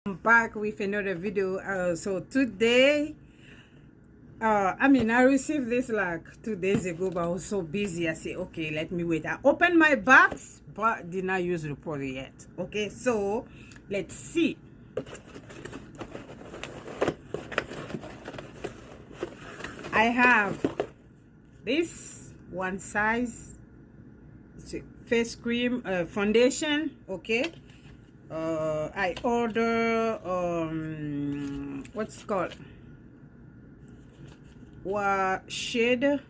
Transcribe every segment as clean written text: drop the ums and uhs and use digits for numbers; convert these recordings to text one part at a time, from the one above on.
I'm back with another video. So today I received this like 2 days ago, but I was so busy. I said, okay, let me wait. I opened my box but did not use the product yet. Okay, so let's see. I have this one size, it's a face cream, foundation. Okay, I order what's it called, what shade,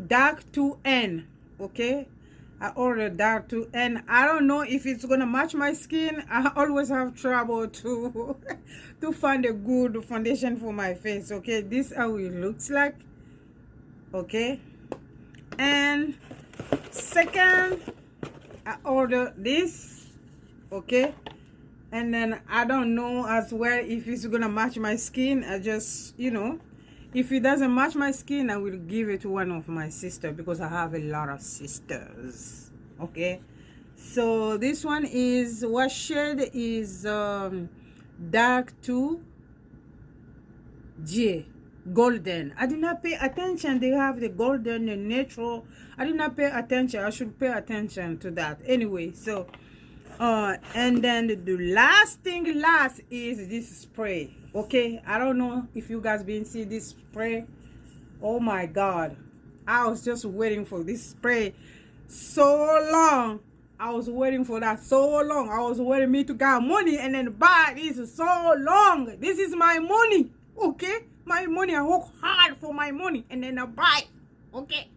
dark 2N. Okay, I ordered dark 2N. I don't know if it's gonna match my skin. I always have trouble to to find a good foundation for my face. Okay, this is how it looks like. Okay, and second, I ordered this. Okay, and then I don't know as well if it's gonna match my skin. I just, if it doesn't match my skin, I will give it to one of my sisters because I have a lot of sisters. Okay, so this one is, what shade is dark 2J, golden. I did not pay attention. They have the golden and natural. I did not pay attention. I should pay attention to that anyway. So and then the last is this spray. Okay, I don't know if you guys been see this spray. Oh my god, I was just waiting for this spray so long. I was waiting for that so long. I was waiting me to get money and then buy this so long. This is my money. Okay, my money. I work hard for my money and then I buy. Okay,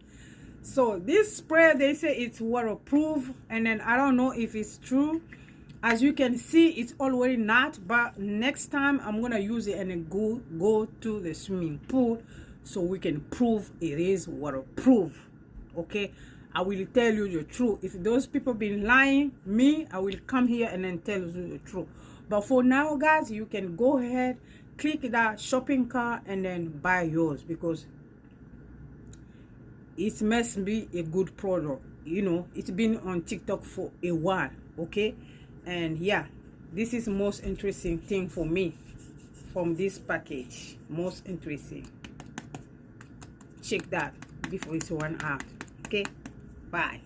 so this spray, they say it's waterproof, and then I don't know if it's true. As you can see, it's already not, but next time I'm gonna use it and then go to the swimming pool so we can prove it is waterproof. Okay, I will tell you the truth. If those people been lying me, I will come here and then tell you the truth. But for now, guys, you can go ahead, click that shopping cart and then buy yours, because it must be a good product. It's been on TikTok for a while. Okay, and yeah, this is most interesting thing for me from this package. Most interesting. Check that before it's run out. Okay, bye.